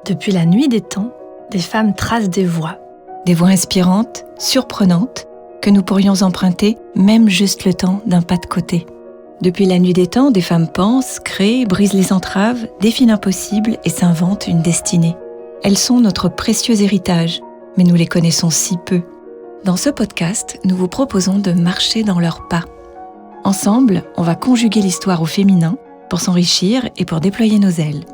Depuis la nuit des temps, des femmes tracent des voies. Des voies inspirantes, surprenantes, que nous pourrions emprunter même juste le temps d'un pas de côté. Depuis la nuit des temps, des femmes pensent, créent, brisent les entraves, défient l'impossible et s'inventent une destinée. Elles sont notre précieux héritage, mais nous les connaissons si peu. Dans ce podcast, nous vous proposons de marcher dans leurs pas. Ensemble, on va conjuguer l'histoire au féminin pour s'enrichir et pour déployer nos ailes.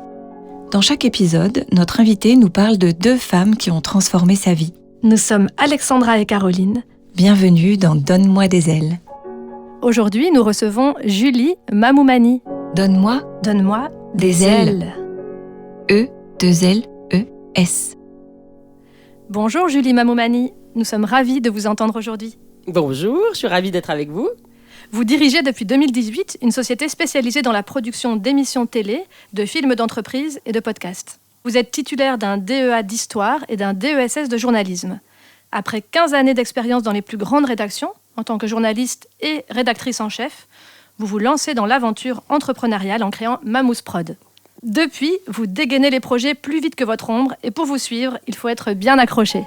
Dans chaque épisode, notre invitée nous parle de 2 femmes qui ont transformé sa vie. Nous sommes Alexandra et Caroline. Bienvenue dans Donne-moi des ailes. Aujourd'hui, nous recevons Julie Mamoumani. Donne-moi Des ailes. E-2-L-E-S. Bonjour Julie Mamoumani, nous sommes ravis de vous entendre aujourd'hui. Bonjour, je suis ravie d'être avec vous. Vous dirigez depuis 2018 une société spécialisée dans la production d'émissions télé, de films d'entreprise et de podcasts. Vous êtes titulaire d'un DEA d'histoire et d'un DESS de journalisme. Après 15 années d'expérience dans les plus grandes rédactions, en tant que journaliste et rédactrice en chef, vous vous lancez dans l'aventure entrepreneuriale en créant Mamouze Prod. Depuis, vous dégainez les projets plus vite que votre ombre et pour vous suivre, il faut être bien accroché.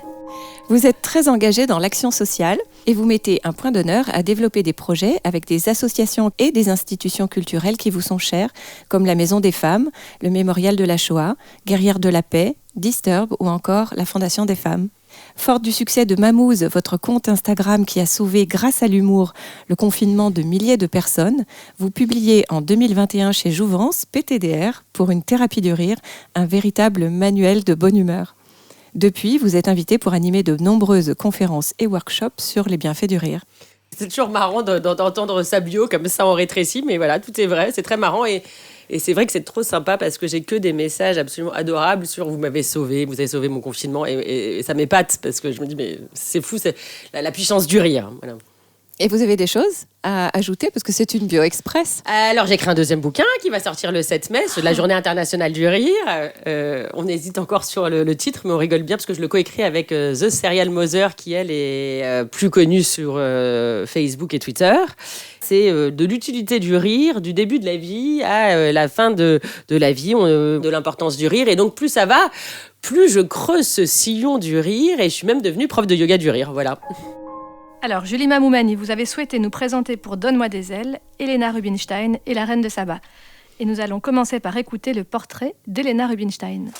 Vous êtes très engagée dans l'action sociale et vous mettez un point d'honneur à développer des projets avec des associations et des institutions culturelles qui vous sont chères, comme la Maison des Femmes, le Mémorial de la Shoah, Guerrières de la Paix, Disturb ou encore la Fondation des Femmes. Forte du succès de Mamouze, votre compte Instagram qui a sauvé grâce à l'humour le confinement de milliers de personnes, vous publiez en 2021 chez Jouvence, PTDR, pour une thérapie du rire, un véritable manuel de bonne humeur. Depuis, vous êtes invité pour animer de nombreuses conférences et workshops sur les bienfaits du rire. C'est toujours marrant d'entendre sa bio comme ça en rétréci, mais voilà, tout est vrai, c'est très marrant et c'est vrai que c'est trop sympa parce que j'ai que des messages absolument adorables sur vous m'avez sauvé, vous avez sauvé mon confinement et ça m'épate parce que je me dis mais c'est fou, c'est la puissance du rire. Voilà. Et vous avez des choses à ajouter parce que c'est une bio express. Alors j'ai écrit un 2e bouquin qui va sortir le 7 mai sur la Journée internationale du rire. On hésite encore sur le titre, mais on rigole bien parce que je le coécris avec The Serial Mother qui elle est plus connue sur Facebook et Twitter. C'est de l'utilité du rire, du début de la vie à la fin de la vie, de l'importance du rire. Et donc plus ça va, plus je creuse ce sillon du rire et je suis même devenue prof de yoga du rire. Voilà. Alors, Julie Mamoumani, vous avez souhaité nous présenter pour Donne-moi des ailes, Helena Rubinstein et la Reine de Saba. Et nous allons commencer par écouter le portrait d'Helena Rubinstein.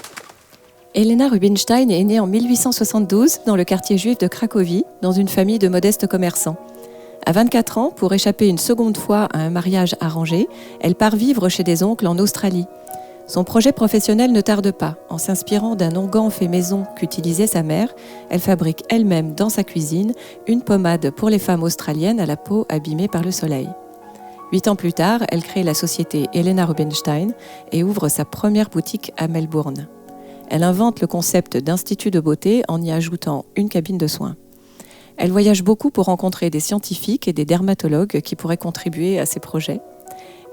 Helena Rubinstein est née en 1872 dans le quartier juif de Cracovie, dans une famille de modestes commerçants. À 24 ans, pour échapper une seconde fois à un mariage arrangé, elle part vivre chez des oncles en Australie. Son projet professionnel ne tarde pas. En s'inspirant d'un onguent fait maison qu'utilisait sa mère, elle fabrique elle-même dans sa cuisine une pommade pour les femmes australiennes à la peau abîmée par le soleil. 8 ans plus tard, elle crée la société Helena Rubinstein et ouvre sa première boutique à Melbourne. Elle invente le concept d'institut de beauté en y ajoutant une cabine de soins. Elle voyage beaucoup pour rencontrer des scientifiques et des dermatologues qui pourraient contribuer à ses projets.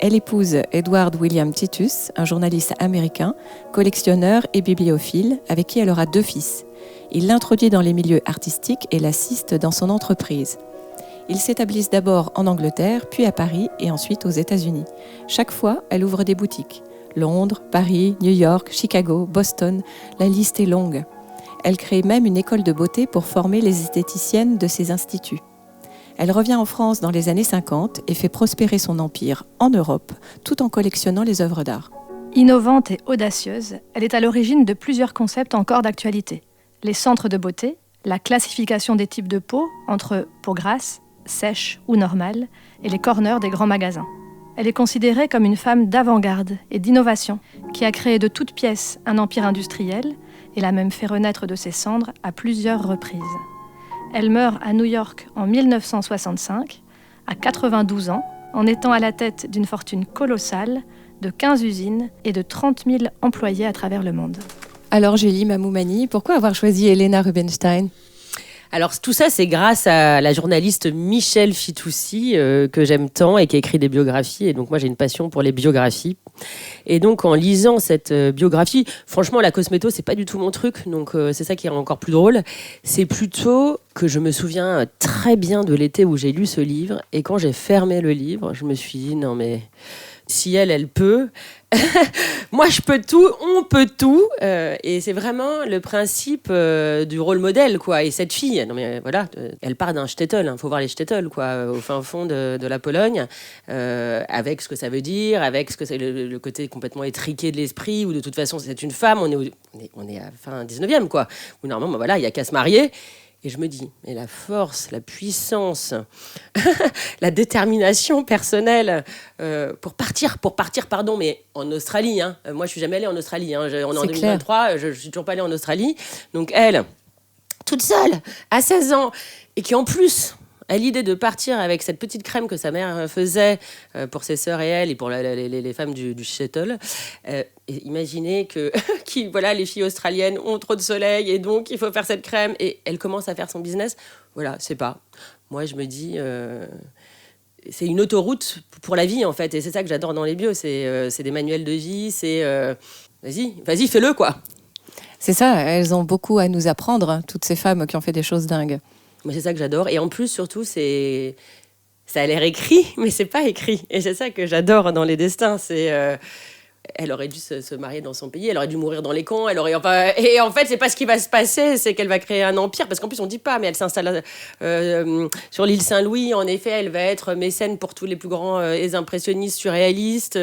Elle épouse Edward William Titus, un journaliste américain, collectionneur et bibliophile, avec qui elle aura 2 fils. Il l'introduit dans les milieux artistiques et l'assiste dans son entreprise. Ils s'établissent d'abord en Angleterre, puis à Paris et ensuite aux États-Unis. Chaque fois, elle ouvre des boutiques. Londres, Paris, New York, Chicago, Boston, la liste est longue. Elle crée même une école de beauté pour former les esthéticiennes de ces instituts. Elle revient en France dans les années 50 et fait prospérer son empire en Europe, tout en collectionnant les œuvres d'art. Innovante et audacieuse, elle est à l'origine de plusieurs concepts encore d'actualité. Les centres de beauté, la classification des types de peau entre peau grasse, sèche ou normale, et les corners des grands magasins. Elle est considérée comme une femme d'avant-garde et d'innovation, qui a créé de toutes pièces un empire industriel et l'a même fait renaître de ses cendres à plusieurs reprises. Elle meurt à New York en 1965, à 92 ans, en étant à la tête d'une fortune colossale, de 15 usines et de 30 000 employés à travers le monde. Alors Julie Mamoumani, pourquoi avoir choisi Helena Rubinstein ? Alors tout ça, c'est grâce à la journaliste Michèle Fitoussi que j'aime tant et qui a écrit des biographies. Et donc moi, j'ai une passion pour les biographies. Et donc en lisant cette biographie, franchement, la cosméto, c'est pas du tout mon truc. Donc c'est ça qui est encore plus drôle. C'est plutôt que je me souviens très bien de l'été où j'ai lu ce livre. Et quand j'ai fermé le livre, je me suis dit non mais si elle peut, Moi, je peux tout, on peut tout. Et c'est vraiment le principe du rôle modèle, quoi. Et cette fille, non mais voilà, elle part d'un shtetl. Faut voir les shtetl, quoi, au fin fond de la Pologne, avec ce que ça veut dire, avec ce que c'est le côté complètement étriqué de l'esprit, où de toute façon, c'est une femme, on est à fin 19e, quoi. Où normalement, voilà, il y a qu'à se marier. Et je me dis, mais la force, la puissance, la détermination personnelle pour partir, pardon, mais en Australie. Hein. Moi, je suis jamais allée en Australie. Hein. On est en 2023, je suis toujours pas allée en Australie. Donc elle, toute seule, à 16 ans, et qui en plus a l'idée de partir avec cette petite crème que sa mère faisait pour ses sœurs et elle, et pour les femmes du shtetl. Imaginez que voilà, les filles australiennes ont trop de soleil et donc il faut faire cette crème. Et elle commence à faire son business. Voilà, c'est pas. Moi, je me dis... c'est une autoroute pour la vie, en fait. Et c'est ça que j'adore dans les bios. C'est des manuels de vie. C'est... vas-y, fais-le, quoi. C'est ça, elles ont beaucoup à nous apprendre, toutes ces femmes qui ont fait des choses dingues. Moi, c'est ça que j'adore. Et en plus, surtout, ça a l'air écrit, mais c'est pas écrit. Et c'est ça que j'adore dans les destins. Elle aurait dû se marier dans son pays, elle aurait dû mourir dans les camps, et en fait, c'est pas ce qui va se passer, c'est qu'elle va créer un empire, parce qu'en plus, on dit pas, mais elle s'installe sur l'île Saint-Louis. En effet, elle va être mécène pour tous les plus grands impressionnistes, surréalistes.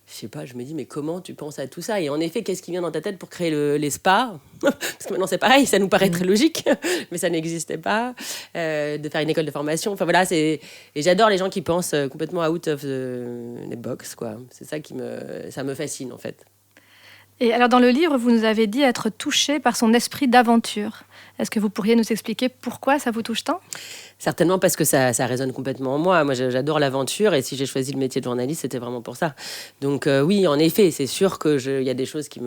Je sais pas, je me dis, mais comment tu penses à tout ça? Et en effet, qu'est-ce qui vient dans ta tête pour créer les spas? Parce que maintenant, c'est pareil, ça nous paraît très logique, mais ça n'existait pas. De faire une école de formation. Enfin voilà, et j'adore les gens qui pensent complètement out of the box, quoi. C'est ça ça me fascine, en fait. Et alors, dans le livre, vous nous avez dit être touché par son esprit d'aventure. Est-ce que vous pourriez nous expliquer pourquoi ça vous touche tant ? Certainement parce que ça résonne complètement en moi. Moi, j'adore l'aventure et si j'ai choisi le métier de journaliste, c'était vraiment pour ça. Donc oui, en effet, c'est sûr qu'il y a des choses qui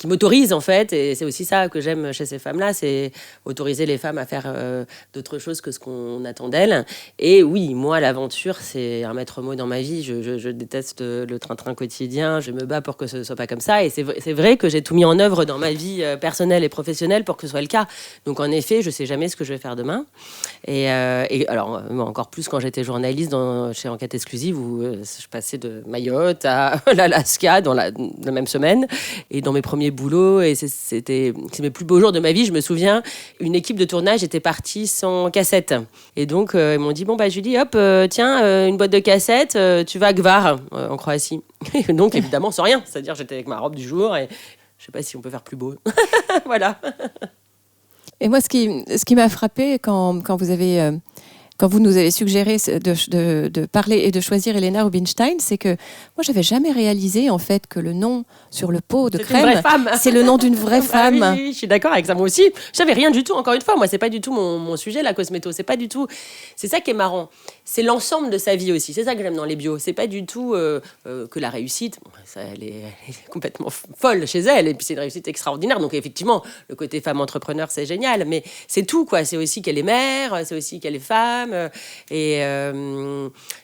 m'autorisent, en fait. Et c'est aussi ça que j'aime chez ces femmes-là, c'est autoriser les femmes à faire d'autres choses que ce qu'on attend d'elles. Et oui, moi, l'aventure, c'est un maître mot dans ma vie. Je déteste le train-train quotidien. Je me bats pour que ce ne soit pas comme ça. Et c'est vrai que j'ai tout mis en œuvre dans ma vie personnelle et professionnelle pour que ce soit le cas. Donc en effet, je ne sais jamais ce que je vais faire demain. Et alors, encore plus quand j'étais journaliste chez Enquête Exclusive, où je passais de Mayotte à l'Alaska dans la même semaine. Et dans mes premiers boulots, et c'est mes plus beaux jours de ma vie, je me souviens, une équipe de tournage était partie sans cassette. Et donc, ils m'ont dit, bon, bah Julie, hop, tiens, une boîte de cassettes, tu vas à Gvar, en Croatie. Et donc, évidemment, sans rien. C'est-à-dire, j'étais avec ma robe du jour et je ne sais pas si on peut faire plus beau. Voilà. Et moi, ce qui m'a frappé quand vous nous avez suggéré de parler et de choisir Helena Rubinstein, c'est que moi, j'avais jamais réalisé en fait que le nom sur le pot de crème, c'est le nom d'une vraie femme. Oui, je suis d'accord avec ça. Moi aussi, je savais rien du tout. Encore une fois, moi, c'est pas du tout mon sujet, la cosméto. C'est pas du tout. C'est ça qui est marrant. C'est l'ensemble de sa vie aussi. C'est ça que j'aime dans les bios. C'est pas du tout que la réussite. Ça, elle est complètement folle chez elle. Et puis c'est une réussite extraordinaire. Donc effectivement, le côté femme entrepreneur, c'est génial. Mais c'est tout, quoi. C'est aussi qu'elle est mère. C'est aussi qu'elle est femme. Et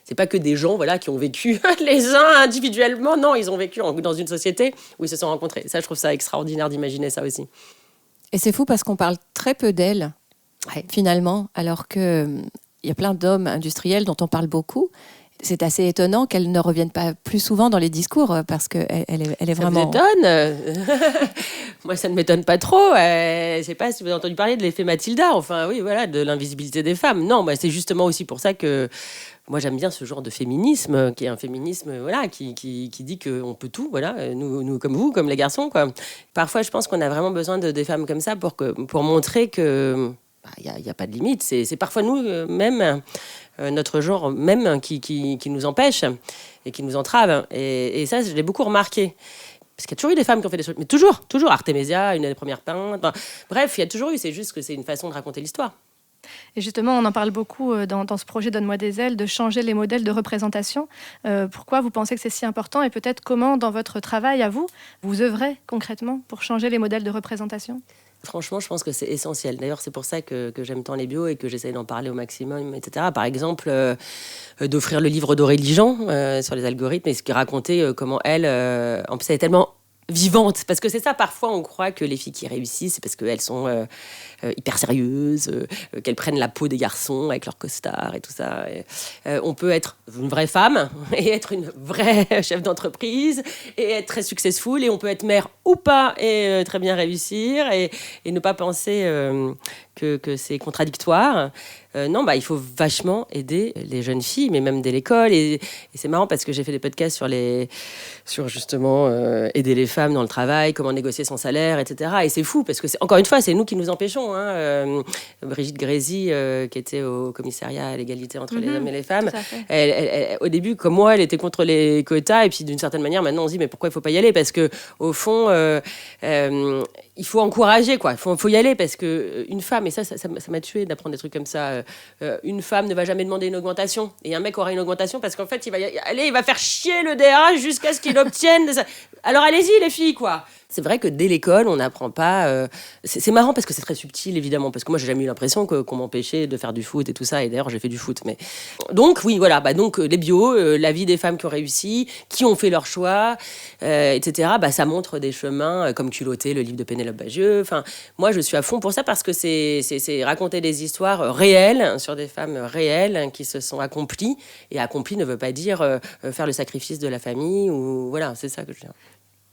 c'est pas que des gens, voilà, qui ont vécu les uns individuellement. Non, ils ont vécu dans une société où ils se sont rencontrés. Ça, je trouve ça extraordinaire d'imaginer ça aussi. Et c'est fou parce qu'on parle très peu d'elle, finalement, alors qu'il y a plein d'hommes industriels dont on parle beaucoup. C'est assez étonnant qu'elle ne revienne pas plus souvent dans les discours parce qu'elle est vraiment... Ça vous étonne? Moi, ça ne m'étonne pas trop. Je ne sais pas si vous avez entendu parler de l'effet Mathilda. Enfin, oui, voilà, de l'invisibilité des femmes. Non, c'est justement aussi pour ça que moi, j'aime bien ce genre de féminisme, qui est un féminisme voilà, qui dit qu'on peut tout, voilà, nous comme vous, comme les garçons, quoi. Parfois, je pense qu'on a vraiment besoin des femmes comme ça pour montrer que y a pas de limite. C'est parfois nous-mêmes... notre genre même qui nous empêche et qui nous entrave. Et ça, je l'ai beaucoup remarqué. Parce qu'il y a toujours eu des femmes qui ont fait des choses. Mais toujours. Artémisia, une des premières peintres. Enfin, bref, il y a toujours eu. C'est juste que c'est une façon de raconter l'histoire. Et justement, on en parle beaucoup dans ce projet Donne-moi des ailes, de changer les modèles de représentation. Pourquoi vous pensez que c'est si important? Et peut-être comment, dans votre travail à vous, vous œuvrez concrètement pour changer les modèles de représentation? Franchement, je pense que c'est essentiel. D'ailleurs, c'est pour ça que j'aime tant les bios et que j'essaye d'en parler au maximum, etc. Par exemple, d'offrir le livre d'Aurélie Jean sur les algorithmes et ce qui racontait comment elle... en plus, elle est tellement vivantes. Parce que c'est ça, parfois, on croit que les filles qui réussissent, c'est parce qu'elles sont hyper sérieuses, qu'elles prennent la peau des garçons avec leur costard et tout ça. Et, on peut être une vraie femme et être une vraie chef d'entreprise et être très successful, et on peut être mère ou pas et très bien réussir et ne pas penser que c'est contradictoire. Non, il faut vachement aider les jeunes filles, mais même dès l'école. Et c'est marrant parce que j'ai fait des podcasts sur justement aider les femmes dans le travail, comment négocier son salaire, etc. Et c'est fou parce que, encore une fois, c'est nous qui nous empêchons. Brigitte Grésy, qui était au commissariat à l'égalité entre les hommes et les femmes, elle, au début, comme moi, elle était contre les quotas. Et puis, d'une certaine manière, maintenant, on se dit, mais pourquoi il ne faut pas y aller ? Parce qu'au fond, il faut encourager, quoi. Il faut y aller parce qu'une femme, et ça m'a tué d'apprendre des trucs comme ça, une femme ne va jamais demander une augmentation. Et un mec aura une augmentation parce qu'en fait, il va faire chier le DRH jusqu'à ce qu'il obtienne. Alors allez-y, les filles, quoi. C'est vrai que dès l'école, on n'apprend pas... c'est marrant parce que c'est très subtil, évidemment, parce que moi, j'ai jamais eu l'impression qu'on m'empêchait de faire du foot et tout ça, et d'ailleurs, j'ai fait du foot. Mais... Donc, oui, voilà, donc les bios, la vie des femmes qui ont réussi, qui ont fait leur choix, etc., ça montre des chemins, comme Culotté, le livre de Pénélope Bagieux. Enfin, moi, je suis à fond pour ça parce que c'est raconter des histoires réelles, sur des femmes réelles qui se sont accomplies, et accompli ne veut pas dire faire le sacrifice de la famille, ou voilà, c'est ça que je veux dire.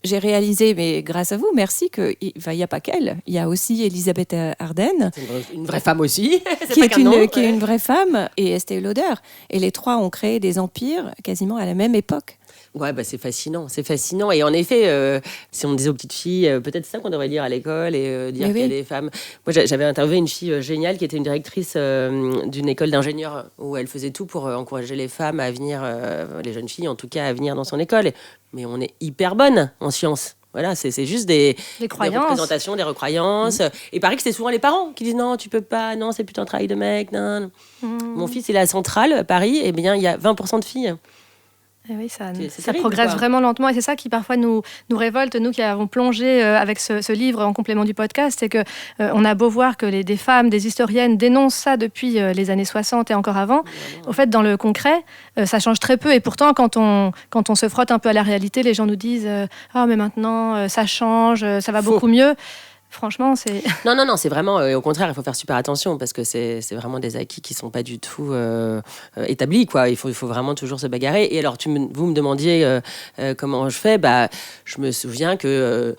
J'ai réalisé, mais grâce à vous, merci, qu'il n'y a pas qu'elle. Il y a aussi Elisabeth Arden. C'est une vraie femme aussi. qui est une vraie femme, et Estée Lauder. Et les trois ont créé des empires quasiment à la même époque. Ouais, c'est fascinant. Et en effet, si on disait aux petites filles, peut-être ça qu'on devrait dire à l'école et dire qu'il y a des femmes. Moi, j'avais interviewé une fille géniale qui était une directrice d'une école d'ingénieurs où elle faisait tout pour encourager les femmes à venir, les jeunes filles en tout cas, à venir dans son école. Mais on est hyper bonnes en sciences. Voilà, c'est juste des représentations, des recroyances. Et il paraît que c'est souvent les parents qui disent non, tu peux pas, non, c'est plutôt un travail de mec. Non. Mon fils, il est à Centrale, à Paris, et bien il y a 20% de filles. Et oui, ça terrible, progresse vraiment lentement, et c'est ça qui parfois nous révolte, nous qui avons plongé avec ce livre en complément du podcast, c'est que on a beau voir que des femmes, des historiennes dénoncent ça depuis les années 60 et encore avant. Au fait, dans le concret, ça change très peu, et pourtant quand on se frotte un peu à la réalité, les gens nous disent mais maintenant ça change, ça va beaucoup mieux. Franchement, c'est... Non, c'est vraiment... au contraire, il faut faire super attention parce que c'est vraiment des acquis qui ne sont pas du tout établis, quoi. Il faut vraiment toujours se bagarrer. Et alors, vous me demandiez comment je fais. Je me souviens que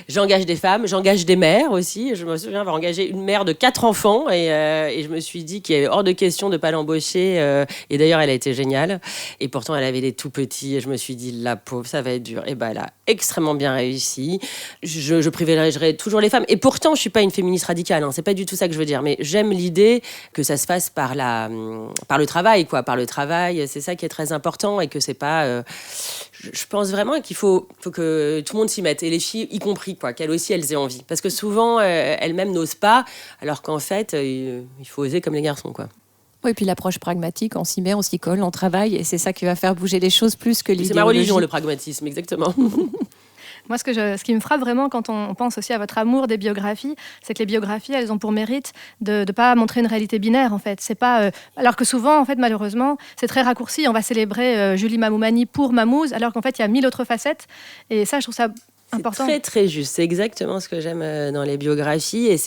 j'engage des femmes, j'engage des mères aussi. Je me souviens avoir engagé une mère de 4 enfants et je me suis dit qu'il y avait hors de question de ne pas l'embaucher. Et d'ailleurs, elle a été géniale. Et pourtant, elle avait des tout petits. Et je me suis dit, la pauvre, ça va être dur. Et elle a extrêmement bien réussi. Je privilégierai toujours les femmes. Et pourtant, je suis pas une féministe radicale. C'est pas du tout ça que je veux dire. Mais j'aime l'idée que ça se fasse par le travail, quoi. Par le travail, c'est ça qui est très important, et que c'est pas. Je pense vraiment qu'il faut que tout le monde s'y mette, et les filles y compris, quoi. Qu'elles aussi elles aient envie, parce que souvent elles-mêmes n'osent pas, alors qu'en fait il faut oser comme les garçons, quoi. Oui, et puis l'approche pragmatique, on s'y met, on s'y colle, on travaille, et c'est ça qui va faire bouger les choses plus que l'idéologie. C'est ma religion, le pragmatisme, exactement. Moi, ce qui me frappe vraiment quand on pense aussi à votre amour des biographies, c'est que les biographies, elles ont pour mérite de ne pas montrer une réalité binaire, en fait. C'est pas, alors que souvent, en fait, malheureusement, c'est très raccourci. On va célébrer Julie Mamoumani pour Mamouze, alors qu'en fait, il y a 1000 autres facettes. Et ça, je trouve ça important. C'est très, très juste. C'est exactement ce que j'aime dans les biographies. Et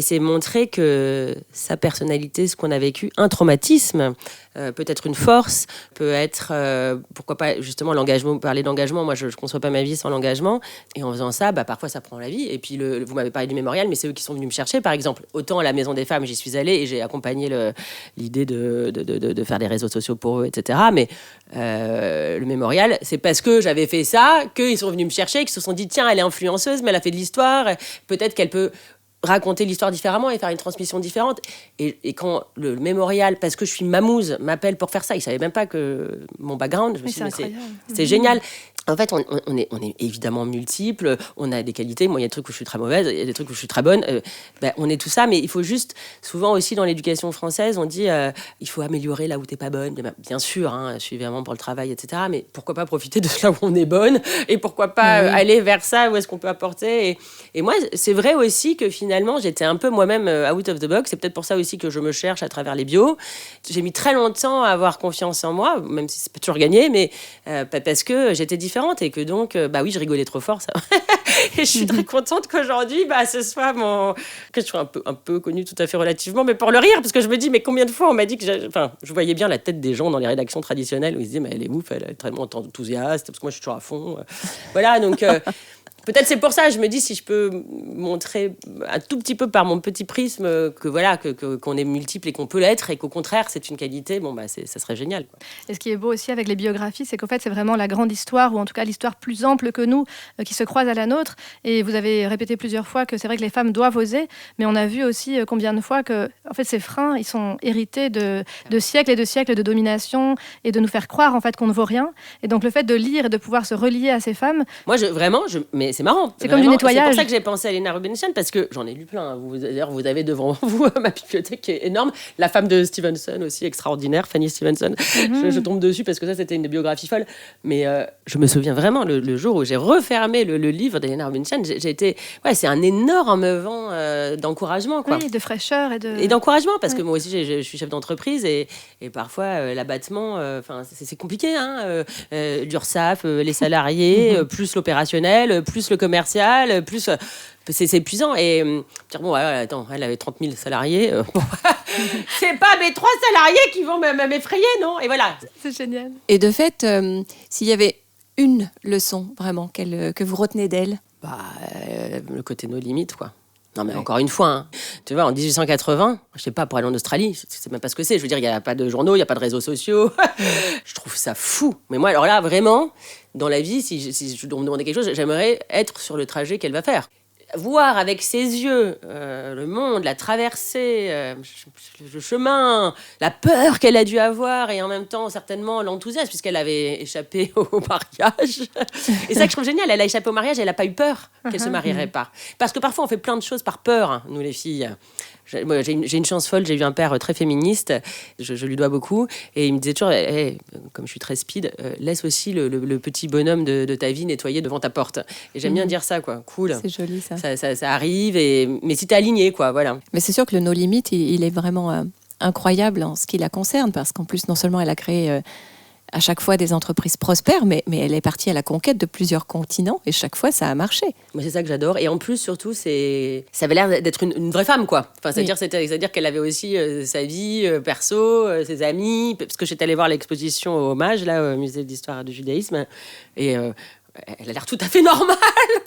c'est montrer que sa personnalité, ce qu'on a vécu, un traumatisme, peut être une force, peut être, pourquoi pas, justement, l'engagement. Vous parlez d'engagement, moi, je ne conçois pas ma vie sans l'engagement. Et en faisant ça, parfois, ça prend la vie. Et puis, vous m'avez parlé du mémorial, mais c'est eux qui sont venus me chercher, par exemple. Autant à la Maison des Femmes, j'y suis allée et j'ai accompagné l'idée de faire des réseaux sociaux pour eux, etc. Mais le mémorial, c'est parce que j'avais fait ça qu'ils sont venus me chercher, qu'ils se sont dit, tiens, elle est influenceuse, mais elle a fait de l'histoire, peut-être qu'elle peut raconter l'histoire différemment et faire une transmission différente. Et quand le mémorial, parce que je suis mamouze, m'appelle pour faire ça, ils ne savaient même pas que mon background, je me suis dit, c'est génial. En fait, on est évidemment multiples, on a des qualités. Moi, il y a des trucs où je suis très mauvaise, il y a des trucs où je suis très bonne. On est tout ça, mais il faut juste... Souvent aussi, dans l'éducation française, on dit il faut améliorer là où t'es pas bonne. Bien sûr, je suis vraiment pour le travail, etc. Mais pourquoi pas profiter de là où on est bonne, et pourquoi pas aller vers ça où est-ce qu'on peut apporter. Et moi, c'est vrai aussi que finalement, finalement, j'étais un peu moi-même out of the box. C'est peut-être pour ça aussi que je me cherche à travers les bios. J'ai mis très longtemps à avoir confiance en moi, même si c'est pas toujours gagné, mais parce que j'étais différente et que donc, je rigolais trop fort, ça. Et je suis très contente qu'aujourd'hui, ce soit que je sois un peu connue tout à fait relativement, mais pour le rire, parce que je me dis, mais combien de fois on m'a dit que je voyais bien la tête des gens dans les rédactions traditionnelles où ils se disaient, mais elle est ouf, elle est tellement enthousiaste, parce que moi je suis toujours à fond. Voilà, donc peut-être c'est pour ça, je me dis, si je peux montrer un tout petit peu par mon petit prisme qu'on est multiple et qu'on peut l'être, et qu'au contraire c'est une qualité, ça serait génial, quoi. Et ce qui est beau aussi avec les biographies, c'est qu'en fait c'est vraiment la grande histoire, ou en tout cas l'histoire plus ample que nous, qui se croise à la nôtre. Et vous avez répété plusieurs fois que c'est vrai que les femmes doivent oser, mais on a vu aussi combien de fois que en fait, ces freins, ils sont hérités de siècles et de siècles de domination et de nous faire croire en fait qu'on ne vaut rien. Et donc le fait de lire et de pouvoir se relier à ces femmes, moi mais c'est marrant. C'est comme du nettoyage. C'est pour ça que j'ai pensé à Helena Rubinstein, parce que j'en ai lu plein. D'ailleurs, vous avez devant vous ma bibliothèque qui est énorme. La femme de Stevenson aussi, extraordinaire, Fanny Stevenson. Je tombe dessus parce que ça, c'était une biographie folle. Mais je me souviens vraiment, le jour où j'ai refermé le livre d'Helena Rubinstein, j'ai été... Ouais, c'est un énorme vent d'encouragement, quoi. Oui, de fraîcheur et d'encouragement, parce que moi aussi, je suis chef d'entreprise et parfois, l'abattement, c'est compliqué, hein. L'URSSAF, les salariés, plus l'opérationnel, plus le commercial, plus... c'est épuisant. Et dire, attends, elle avait 30 000 salariés. C'est pas mes 3 salariés qui vont m'effrayer, non? Et voilà. C'est génial. Et de fait, s'il y avait une leçon, vraiment, que vous retenez d'elle? Le côté nos limites, quoi. Non, mais encore une fois, hein. Tu vois, en 1880, je sais pas, pour aller en Australie, je sais même pas ce que c'est. Je veux dire, il n'y a pas de journaux, il n'y a pas de réseaux sociaux. Je trouve ça fou. Mais moi, alors là, vraiment, dans la vie, si on me demandait quelque chose, j'aimerais être sur le trajet qu'elle va faire. Voir avec ses yeux le monde, la traversée, le chemin, la peur qu'elle a dû avoir et en même temps certainement l'enthousiasme puisqu'elle avait échappé au mariage. Et ça que je trouve génial, elle a échappé au mariage et elle n'a pas eu peur qu'elle se marierait pas. Parce que parfois on fait plein de choses par peur, hein, nous les filles. J'ai une chance folle, j'ai eu un père très féministe, je lui dois beaucoup, et il me disait toujours, comme je suis très speed, laisse aussi le petit bonhomme de ta vie nettoyer devant ta porte. Et j'aime bien dire ça, quoi, cool. C'est joli, ça. Ça arrive, mais si t'es aligné, quoi, voilà. Mais c'est sûr que le No Limit, il est vraiment incroyable en ce qui la concerne, parce qu'en plus, non seulement elle a créé... à chaque fois des entreprises prospères, mais elle est partie à la conquête de plusieurs continents et chaque fois ça a marché. Moi, c'est ça que j'adore. Et en plus, surtout, ça avait l'air d'être une vraie femme, quoi. Enfin, c'est-à-dire qu'elle avait aussi sa vie perso, ses amis. Parce que j'étais allée voir l'exposition au Hommage, là, au musée d'histoire du judaïsme. Et elle a l'air tout à fait normale,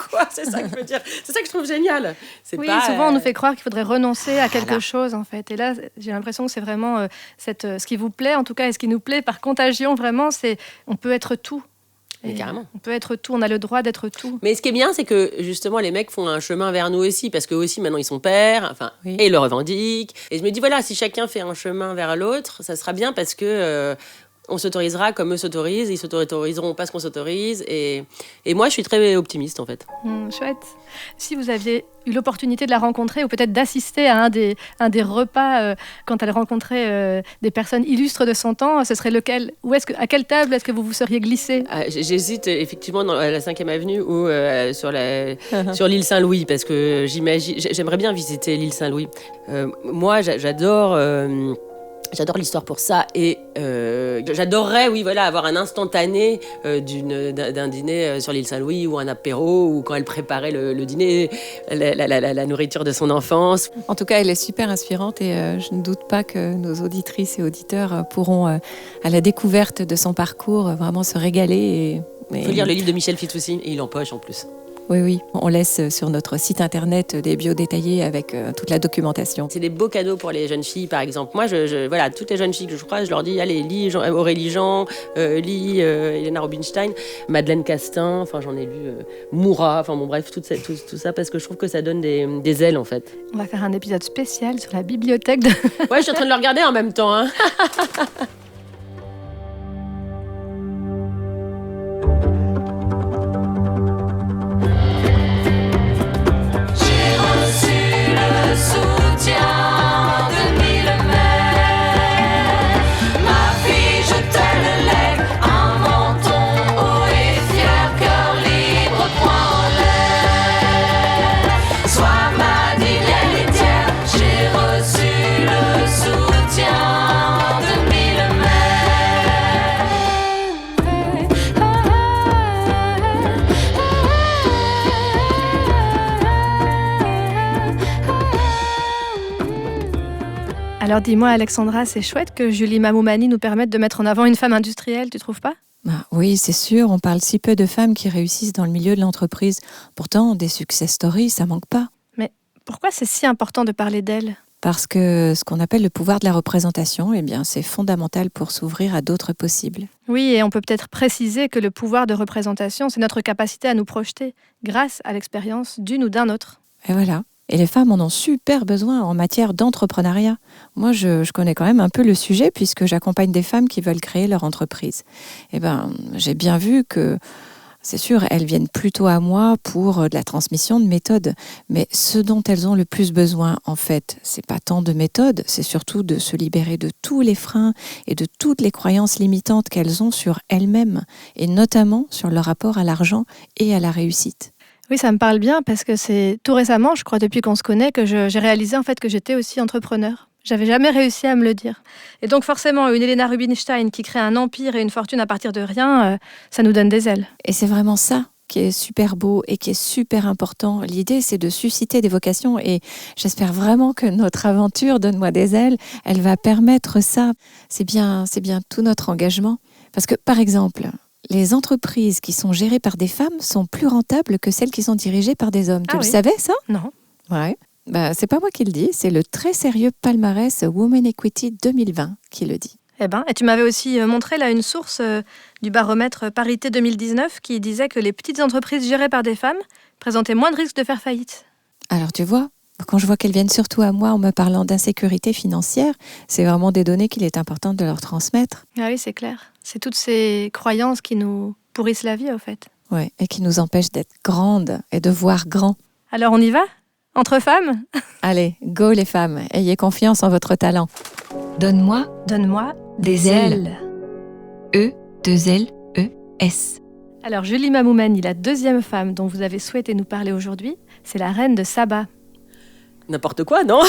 quoi. C'est ça que je veux dire. C'est ça que je trouve génial. Souvent on nous fait croire qu'il faudrait renoncer à quelque chose, en fait. Et là, j'ai l'impression que c'est vraiment ce qui vous plaît, en tout cas, et ce qui nous plaît par contagion, vraiment, c'est on peut être tout. Mais carrément. On peut être tout, on a le droit d'être tout. Mais ce qui est bien, c'est que justement, les mecs font un chemin vers nous aussi, parce qu'eux aussi, maintenant, ils sont pères, et ils le revendiquent. Et je me dis, voilà, si chacun fait un chemin vers l'autre, ça sera bien parce que on s'autorisera comme eux s'autorisent, ils s'autoriseront parce qu'on s'autorise. Et moi, je suis très optimiste, en fait. Chouette. Si vous aviez eu l'opportunité de la rencontrer, ou peut-être d'assister à un des repas quand elle rencontrait des personnes illustres de son temps, ce serait lequel? À quelle table est-ce que vous vous seriez glissé? J'hésite effectivement dans la 5e avenue ou sur l'île Saint-Louis, parce que j'aimerais bien visiter l'île Saint-Louis. Moi, j'adore l'histoire pour ça et j'adorerais, avoir un instantané d'un dîner sur l'île Saint-Louis ou un apéro ou quand elle préparait le dîner, la nourriture de son enfance. En tout cas, elle est super inspirante et je ne doute pas que nos auditrices et auditeurs pourront, à la découverte de son parcours, vraiment se régaler. Il faut lire le livre de Michel Fitoussi et il empoche en plus. Oui, on laisse sur notre site internet des bios détaillés avec toute la documentation. C'est des beaux cadeaux pour les jeunes filles, par exemple. Moi, voilà, toutes les jeunes filles que je croise, je leur dis, allez, lis Aurélie Jean, lis Helena Rubinstein, Madeleine Castin, j'en ai lu Moura, bref, tout ça, parce que je trouve que ça donne des ailes, en fait. On va faire un épisode spécial sur la bibliothèque Ouais, je suis en train de le regarder en même temps, hein. Sois ma divine Alors dis-moi Alexandra, c'est chouette que Julie Mamoumani nous permette de mettre en avant une femme industrielle, tu trouves pas ? Oui, c'est sûr, on parle si peu de femmes qui réussissent dans le milieu de l'entreprise. Pourtant, des success stories, ça manque pas. Mais pourquoi c'est si important de parler d'elle ? Parce que ce qu'on appelle le pouvoir de la représentation, eh bien, c'est fondamental pour s'ouvrir à d'autres possibles. Oui, et on peut peut-être préciser que le pouvoir de représentation, c'est notre capacité à nous projeter grâce à l'expérience d'une ou d'un autre. Et voilà. Et les femmes en ont super besoin en matière d'entrepreneuriat. Moi, je connais quand même un peu le sujet puisque j'accompagne des femmes qui veulent créer leur entreprise. Eh bien, j'ai bien vu que, c'est sûr, elles viennent plutôt à moi pour de la transmission de méthodes. Mais ce dont elles ont le plus besoin, en fait, c'est pas tant de méthodes, c'est surtout de se libérer de tous les freins et de toutes les croyances limitantes qu'elles ont sur elles-mêmes, et notamment sur leur rapport à l'argent et à la réussite. Oui, ça me parle bien parce que c'est tout récemment, je crois depuis qu'on se connaît, que j'ai réalisé en fait que j'étais aussi entrepreneur. J'avais jamais réussi à me le dire. Et donc forcément, une Helena Rubinstein qui crée un empire et une fortune à partir de rien, ça nous donne des ailes. Et c'est vraiment ça qui est super beau et qui est super important. L'idée, c'est de susciter des vocations et j'espère vraiment que notre aventure Donne-moi des ailes, elle va permettre ça. C'est bien tout notre engagement. Parce que, par exemple, les entreprises qui sont gérées par des femmes sont plus rentables que celles qui sont dirigées par des hommes. Tu le savais, ça ? Non. Ouais. C'est pas moi qui le dis, c'est le très sérieux palmarès Women Equity 2020 qui le dit. Et tu m'avais aussi montré là une source du baromètre Parité 2019 qui disait que les petites entreprises gérées par des femmes présentaient moins de risques de faire faillite. Alors tu vois, quand je vois qu'elles viennent surtout à moi en me parlant d'insécurité financière, c'est vraiment des données qu'il est important de leur transmettre. Ah oui, c'est clair. C'est toutes ces croyances qui nous pourrissent la vie, au fait. Oui, et qui nous empêchent d'être grandes et de voir grand. Alors on y va ? Entre femmes ? Allez, go les femmes, ayez confiance en votre talent. Donne-moi des ailes. E-2-L-E-S. Alors Julie Mamoumani, la deuxième femme dont vous avez souhaité nous parler aujourd'hui, c'est la reine de Saba. N'importe quoi, non?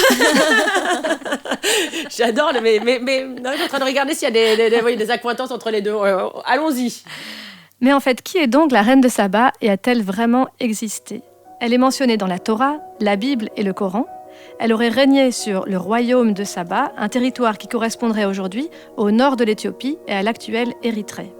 J'adore, mais non, je suis en train de regarder s'il y a des accointances entre les deux. Allons-y. Mais en fait, qui est donc la reine de Saba et a-t-elle vraiment existé ? Elle est mentionnée dans la Torah, la Bible et le Coran. Elle aurait régné sur le royaume de Saba, un territoire qui correspondrait aujourd'hui au nord de l'Éthiopie et à l'actuelle Érythrée.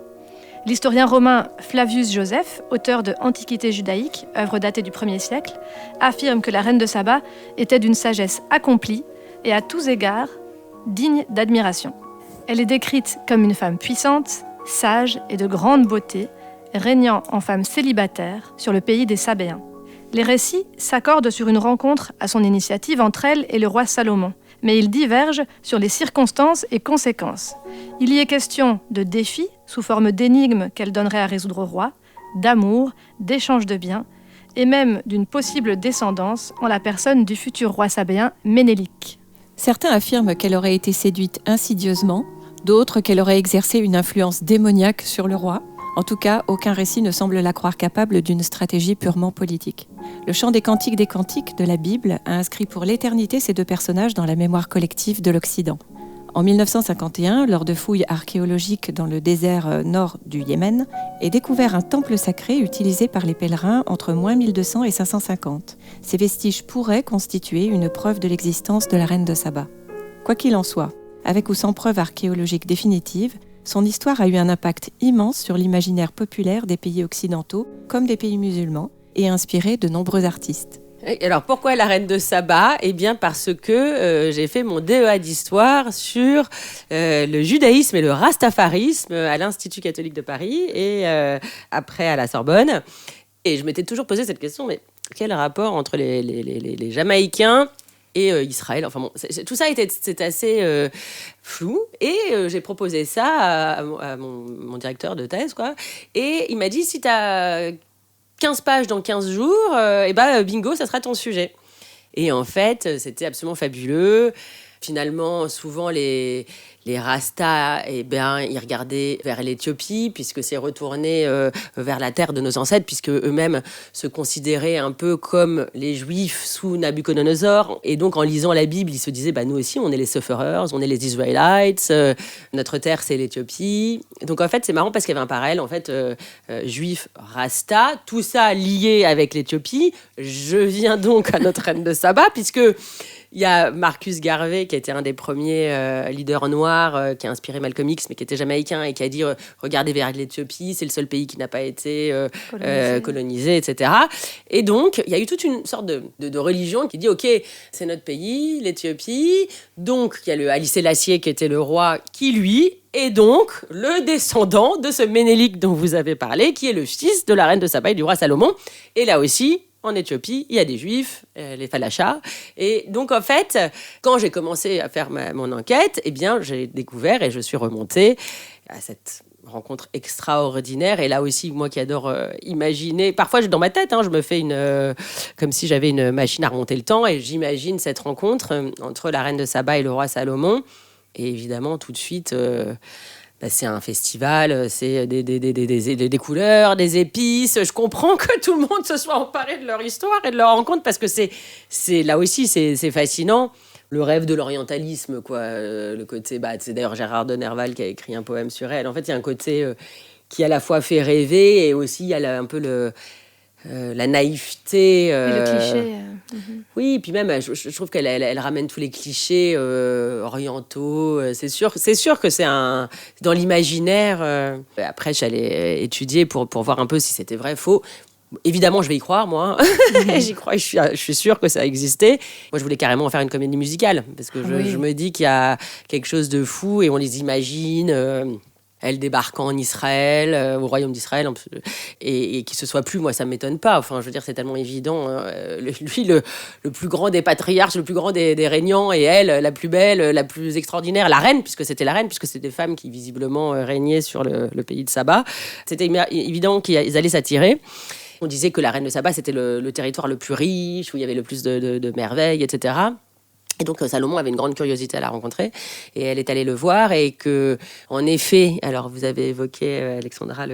L'historien romain Flavius Joseph, auteur de Antiquité judaïque, œuvre datée du 1er siècle, affirme que la reine de Saba était d'une sagesse accomplie et à tous égards digne d'admiration. Elle est décrite comme une femme puissante, sage et de grande beauté, régnant en femme célibataire sur le pays des Sabéens. Les récits s'accordent sur une rencontre à son initiative entre elle et le roi Salomon, mais ils divergent sur les circonstances et conséquences. Il y est question de défis, sous forme d'énigmes qu'elle donnerait à résoudre au roi, d'amour, d'échange de biens, et même d'une possible descendance en la personne du futur roi sabéen Ménélik. Certains affirment qu'elle aurait été séduite insidieusement, d'autres qu'elle aurait exercé une influence démoniaque sur le roi. En tout cas, aucun récit ne semble la croire capable d'une stratégie purement politique. Le chant des cantiques de la Bible a inscrit pour l'éternité ces deux personnages dans la mémoire collective de l'Occident. En 1951, lors de fouilles archéologiques dans le désert nord du Yémen, est découvert un temple sacré utilisé par les pèlerins entre moins 1200 et 550. Ces vestiges pourraient constituer une preuve de l'existence de la reine de Saba. Quoi qu'il en soit, avec ou sans preuve archéologique définitive, son histoire a eu un impact immense sur l'imaginaire populaire des pays occidentaux comme des pays musulmans et a inspiré de nombreux artistes. Alors, pourquoi la reine de Saba ? Eh bien, parce que j'ai fait mon DEA d'histoire sur le judaïsme et le rastafarisme à l'Institut catholique de Paris et après à la Sorbonne. Et je m'étais toujours posé cette question, mais quel rapport entre les Jamaïcains et Israël, enfin bon, tout ça c'était assez flou, et j'ai proposé ça à mon directeur de thèse, quoi, et il m'a dit, si t'as 15 pages dans 15 jours, bingo, ça sera ton sujet. Et en fait, c'était absolument fabuleux. Finalement, souvent, les Rastas, ils regardaient vers l'Éthiopie, puisque c'est retourné vers la terre de nos ancêtres, puisque eux-mêmes se considéraient un peu comme les Juifs sous Nabuchodonosor. Et donc, en lisant la Bible, ils se disaient, nous aussi, on est les Sufferers, on est les Israelites, notre terre, c'est l'Éthiopie. Donc, en fait, c'est marrant parce qu'il y avait un parallèle, en fait, Juif, Rasta, tout ça lié avec l'Éthiopie. Je viens donc à notre reine de Saba, puisque Il y a Marcus Garvey, qui était un des premiers leaders noirs, qui a inspiré Malcolm X, mais qui était jamaïcain, et qui a dit regardez vers l'Éthiopie, c'est le seul pays qui n'a pas été colonisé, etc. Et donc, il y a eu toute une sorte de religion qui dit ok, c'est notre pays, l'Éthiopie. Donc, il y a le Haïlé Sélassié, qui était le roi, qui lui est donc le descendant de ce Ménélik dont vous avez parlé, qui est le fils de la reine de Saba et du roi Salomon. Et là aussi, en Éthiopie, il y a des juifs, les Falachas. Et donc, en fait, quand j'ai commencé à faire mon enquête, eh bien, j'ai découvert et je suis remontée à cette rencontre extraordinaire. Et là aussi, moi qui adore imaginer, parfois dans ma tête, je me fais comme si j'avais une machine à remonter le temps et j'imagine cette rencontre entre la reine de Saba et le roi Salomon. Et évidemment, tout de suite... c'est un festival, c'est des couleurs, des épices. Je comprends que tout le monde se soit emparé de leur histoire et de leur rencontre parce que c'est là aussi, c'est fascinant. Le rêve de l'orientalisme, quoi. Le côté, c'est d'ailleurs Gérard de Nerval qui a écrit un poème sur elle. En fait, il y a un côté qui à la fois fait rêver et aussi il y a un peu la naïveté. Et le cliché. Oui, et puis même, je trouve qu'elle ramène tous les clichés orientaux. C'est sûr que c'est dans l'imaginaire. Après, j'allais étudier pour voir un peu si c'était vrai, faux. Évidemment, je vais y croire, moi. J'y crois, je suis sûre que ça existait. Moi, je voulais carrément en faire une comédie musicale parce que je me dis qu'il y a quelque chose de fou et on les imagine... elle débarquant en Israël, au royaume d'Israël, et qu'il se soit plus, moi, ça ne m'étonne pas. Enfin, je veux dire, c'est tellement évident. Lui, le plus grand des patriarches, le plus grand des régnants, et elle, la plus belle, la plus extraordinaire, la reine, puisque c'était des femmes qui, visiblement, régnaient sur le pays de Saba. C'était évident qu'ils allaient s'attirer. On disait que la reine de Saba, c'était le territoire le plus riche, où il y avait le plus de merveilles, etc. Et donc, Salomon avait une grande curiosité à la rencontrer. Et elle est allée le voir. Et que, en effet, alors vous avez évoqué, Alexandra,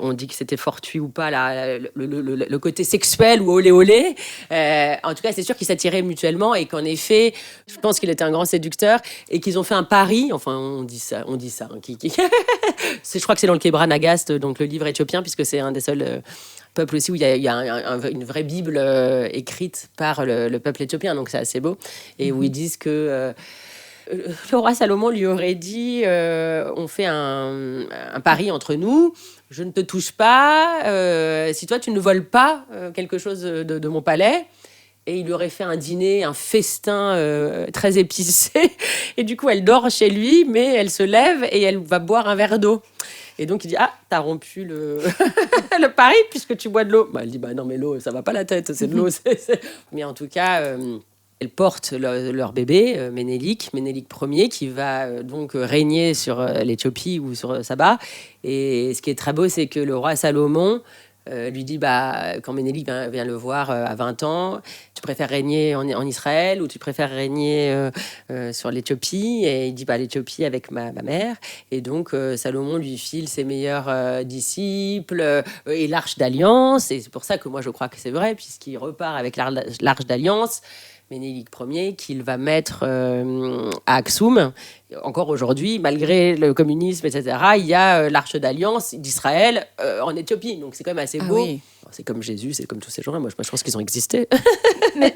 on dit que c'était fortuit ou pas, le côté sexuel ou olé olé. En tout cas, c'est sûr qu'ils s'attiraient mutuellement. Et qu'en effet, je pense qu'il était un grand séducteur. Et qu'ils ont fait un pari. Enfin, on dit ça. Je crois que c'est dans le Kebra Nagast, donc le livre éthiopien, puisque c'est un des seuls... peuple aussi où il y a une vraie Bible écrite par le peuple éthiopien, donc c'est assez beau, et où ils disent que le roi Salomon lui aurait dit on fait un pari entre nous, je ne te touche pas si toi tu ne voles pas quelque chose de mon palais. Et il lui aurait fait un dîner, un festin très épicé. Et du coup, elle dort chez lui, mais elle se lève et elle va boire un verre d'eau. Et donc, il dit « Ah, t'as rompu le pari puisque tu bois de l'eau. » Elle dit « Non, mais l'eau, ça va pas la tête, c'est de l'eau. » Mais en tout cas, elles portent leur bébé, Ménélik Ier, qui va donc régner sur l'Éthiopie ou sur Saba. Et ce qui est très beau, c'est que le roi Salomon... lui dit, quand Ménélik vient le voir à 20 ans, tu préfères régner en Israël ou tu préfères régner sur l'Éthiopie? Et il dit, l'Éthiopie avec ma mère. Et donc, Salomon lui file ses meilleurs disciples et l'Arche d'Alliance. Et c'est pour ça que moi, je crois que c'est vrai, puisqu'il repart avec l'Arche d'Alliance, Ménélik Ier, qu'il va mettre à Aksoum. Encore aujourd'hui, malgré le communisme, etc., il y a l'Arche d'Alliance d'Israël en Éthiopie. Donc c'est quand même assez beau. Oui. C'est comme Jésus, c'est comme tous ces gens-là. Moi, je pense qu'ils ont existé.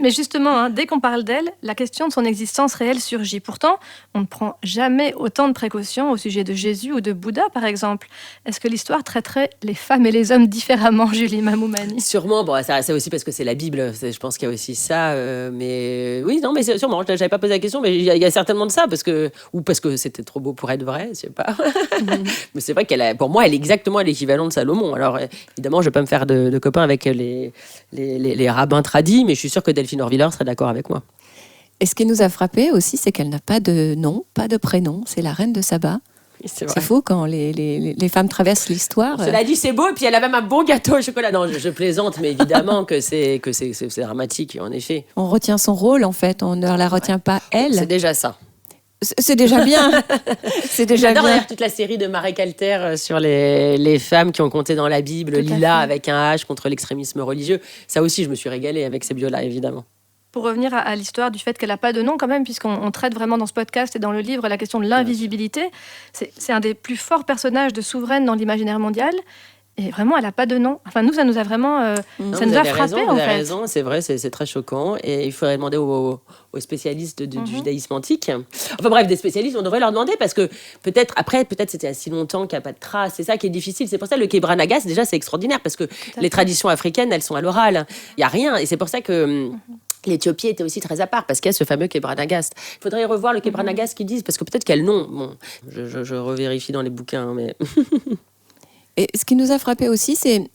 mais justement, dès qu'on parle d'elle, la question de son existence réelle surgit. Pourtant, on ne prend jamais autant de précautions au sujet de Jésus ou de Bouddha, par exemple. Est-ce que l'histoire traiterait les femmes et les hommes différemment, Julie Mamoumani? Sûrement. C'est aussi parce que c'est la Bible. Je pense qu'il y a aussi ça. Mais oui, non, mais sûrement. Je n'avais pas posé la question, mais il y a certainement de ça. Parce que c'était trop beau pour être vrai, je sais pas. Mais c'est vrai pour moi, elle est exactement l'équivalent de Salomon. Alors, évidemment, je ne vais pas me faire de copains avec les rabbins tradis, mais je suis sûre que Delphine Orviller serait d'accord avec moi. Et ce qui nous a frappé aussi, c'est qu'elle n'a pas de nom, pas de prénom. C'est la reine de Saba. C'est faux quand les femmes traversent l'histoire. Cela dit, c'est beau, et puis elle a même un bon gâteau au chocolat. Non, je plaisante, mais évidemment que c'est dramatique, en effet. On retient son rôle, en fait, on ne la retient pas elle. C'est déjà ça. C'est déjà bien. J'adore d'ailleurs toute la série de Marek Alter sur les femmes qui ont compté dans la Bible, Lila avec un H contre l'extrémisme religieux. Ça aussi, je me suis régalée avec ces bios-là, évidemment. Pour revenir à l'histoire du fait qu'elle n'a pas de nom quand même, puisqu'on traite vraiment dans ce podcast et dans le livre la question de l'invisibilité, c'est un des plus forts personnages de souveraine dans l'imaginaire mondial. Et vraiment, elle n'a pas de nom. Enfin, nous, ça nous a vraiment... ça nous a frappé, en fait. Vous avez raison, c'est vrai, c'est très choquant. Et il faudrait demander aux spécialistes du judaïsme antique. Enfin bref, des spécialistes, on devrait leur demander parce que peut-être c'était il y a si longtemps qu'il n'y a pas de traces. C'est ça qui est difficile. C'est pour ça que le Kebra Nagas, déjà, c'est extraordinaire parce que les traditions africaines, elles sont à l'oral. Il n'y a rien. Et c'est pour ça que... l'Éthiopie était aussi très à part parce qu'il y a ce fameux Kebra Nagas. Il faudrait revoir le Kebra Nagas qu'ils disent parce que peut-être qu'il y a le nom. Bon, je revérifie dans les bouquins, mais... Et ce qui nous a frappé aussi, c'est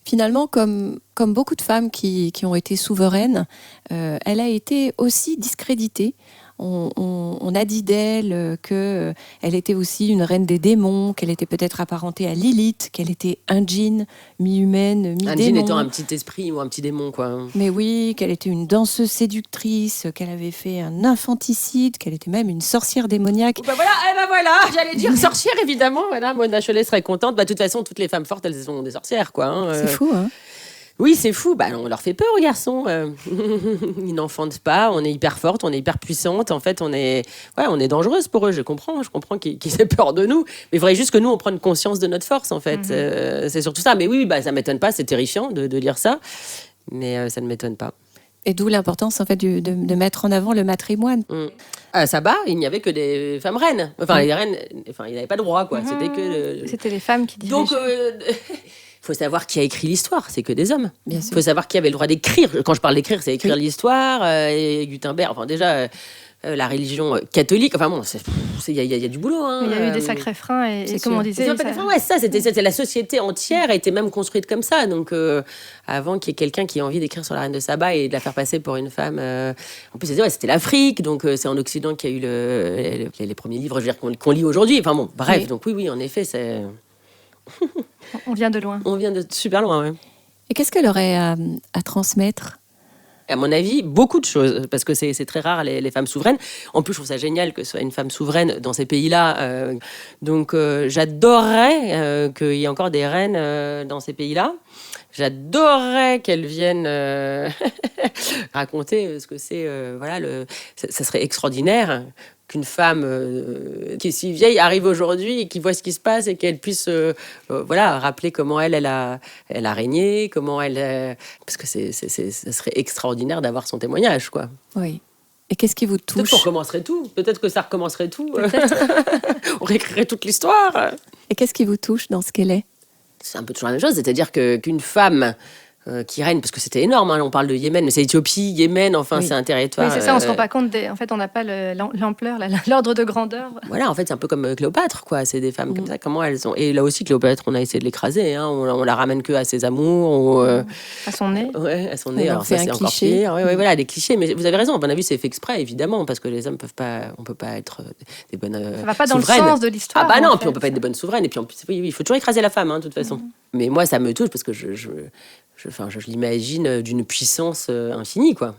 finalement, comme beaucoup de femmes qui ont été souveraines, elle a été aussi discréditée. On a dit d'elle qu'elle était aussi une reine des démons, qu'elle était peut-être apparentée à Lilith, qu'elle était un djinn, mi-humaine, mi-démon. Un djinn étant un petit esprit ou un petit démon, quoi. Mais oui, qu'elle était une danseuse séductrice, qu'elle avait fait un infanticide, qu'elle était même une sorcière démoniaque. Ben voilà, j'allais dire sorcière, évidemment. Voilà, Mona Chollet serait contente. De toute façon, toutes les femmes fortes, elles sont des sorcières, quoi. Hein. C'est fou, hein. Oui, c'est fou. On leur fait peur aux garçons. Ils n'enfantent pas. On est hyper forte, on est hyper puissante. En fait, on est dangereuse pour eux. Je comprends qu'ils aient peur de nous. Mais il faudrait juste que nous, on prenne conscience de notre force, en fait. C'est surtout ça. Mais oui, ça m'étonne pas. C'est terrifiant de lire ça. Mais ça ne m'étonne pas. Et d'où l'importance, en fait, de mettre en avant le matrimoine. À Saba, il n'y avait que des femmes reines. Enfin, les reines, ils n'avaient pas de droit, quoi. C'était les femmes qui dirigeaient. Donc... Il faut savoir qui a écrit l'histoire, c'est que des hommes. Il faut savoir qui avait le droit d'écrire. Quand je parle d'écrire, c'est écrire l'histoire. Et Gutenberg, enfin déjà, la religion catholique, enfin bon, il y a du boulot. Hein. Il y a eu des sacrés freins et comme on disait... C'était la société entière était même construite comme ça. Donc avant qu'il y ait quelqu'un qui ait envie d'écrire sur la reine de Saba et de la faire passer pour une femme... En plus, c'était l'Afrique, donc c'est en Occident qu'il y a eu les premiers livres, je veux dire, qu'on lit aujourd'hui. Enfin bon, bref, donc oui, en effet, c'est... On vient de loin. On vient de super loin, oui. Et qu'est-ce qu'elle aurait à transmettre ? À mon avis, beaucoup de choses, parce que c'est très rare les femmes souveraines. En plus, je trouve ça génial que ce soit une femme souveraine dans ces pays-là. Donc, j'adorerais qu'il y ait encore des reines dans ces pays-là. J'adorerais qu'elles viennent raconter ce que c'est. Ça serait extraordinaire qu'une femme qui est si vieille arrive aujourd'hui et qui voit ce qui se passe et qu'elle puisse rappeler comment elle a régné, comment elle... parce que ça serait extraordinaire d'avoir son témoignage, quoi. Oui. Et qu'est-ce qui vous touche ? Peut-être qu'on recommencerait tout. Peut-être que ça recommencerait tout. On réécrirait toute l'histoire. Et qu'est-ce qui vous touche dans ce qu'elle est ? C'est un peu toujours la même chose, c'est-à-dire qu'une femme... qui règne, parce que c'était énorme, hein. On parle de Yémen, mais c'est Éthiopie, Yémen, enfin c'est un territoire... Oui, c'est ça, on se rend pas compte, en fait on n'a pas l'ampleur, l'ordre de grandeur. Voilà, en fait c'est un peu comme Cléopâtre, quoi. C'est des femmes comme ça, comment elles ont... Et là aussi Cléopâtre, on a essayé de l'écraser, hein. On la ramène que à ses amours, à son nez. Ouais, à son nez, alors ça c'est encore cliché. pire. Ouais, voilà, des clichés, mais vous avez raison, à mon avis c'est fait exprès, évidemment, parce que les hommes on peut pas être des bonnes ça va pas dans souveraines. Le sens de l'histoire. Ah bah non, puis on peut pas être des bonnes souveraines, et puis en plus, oui, il faut toujours écraser la femme, hein, de toute façon. Mais moi ça me touche, parce que je l'imagine d'une puissance infinie, quoi.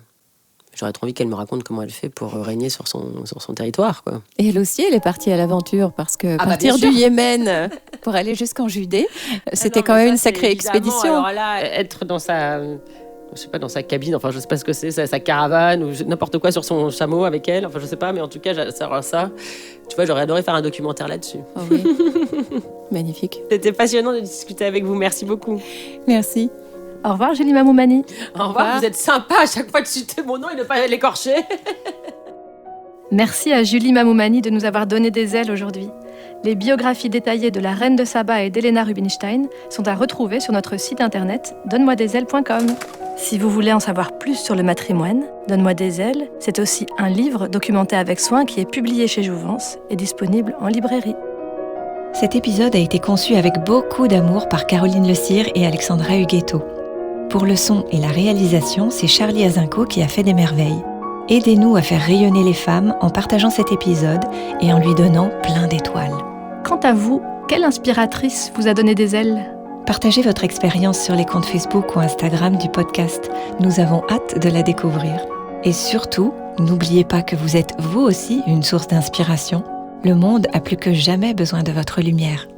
J'aurais trop envie qu'elle me raconte comment elle fait pour régner sur son territoire, quoi. Et elle aussi, elle est partie à l'aventure, parce que partir du Yémen pour aller jusqu'en Judée, c'était quand même une sacrée expédition. Alors là, être dans sa cabine, enfin je sais pas ce que c'est, sa caravane ou n'importe quoi sur son chameau avec elle, enfin je sais pas, mais en tout cas ça. Tu vois, j'aurais adoré faire un documentaire là-dessus. Oh oui. Magnifique. C'était passionnant de discuter avec vous, merci beaucoup. Merci. Au revoir, Julie Mamoumani. Au revoir, vous êtes sympa à chaque fois de citer mon nom et de ne pas l'écorcher. Merci à Julie Mamoumani de nous avoir donné des ailes aujourd'hui. Les biographies détaillées de la reine de Saba et d'Helena Rubinstein sont à retrouver sur notre site internet donne-moi-des-ailes.com. Si vous voulez en savoir plus sur le matrimoine, Donne-moi des ailes, c'est aussi un livre documenté avec soin qui est publié chez Jouvence et disponible en librairie. Cet épisode a été conçu avec beaucoup d'amour par Caroline Le Cire et Alexandra Huguetto. Pour le son et la réalisation, c'est Charlie Azinco qui a fait des merveilles. Aidez-nous à faire rayonner les femmes en partageant cet épisode et en lui donnant plein d'étoiles. Quant à vous, quelle inspiratrice vous a donné des ailes ? Partagez votre expérience sur les comptes Facebook ou Instagram du podcast. Nous avons hâte de la découvrir. Et surtout, n'oubliez pas que vous êtes vous aussi une source d'inspiration. Le monde a plus que jamais besoin de votre lumière.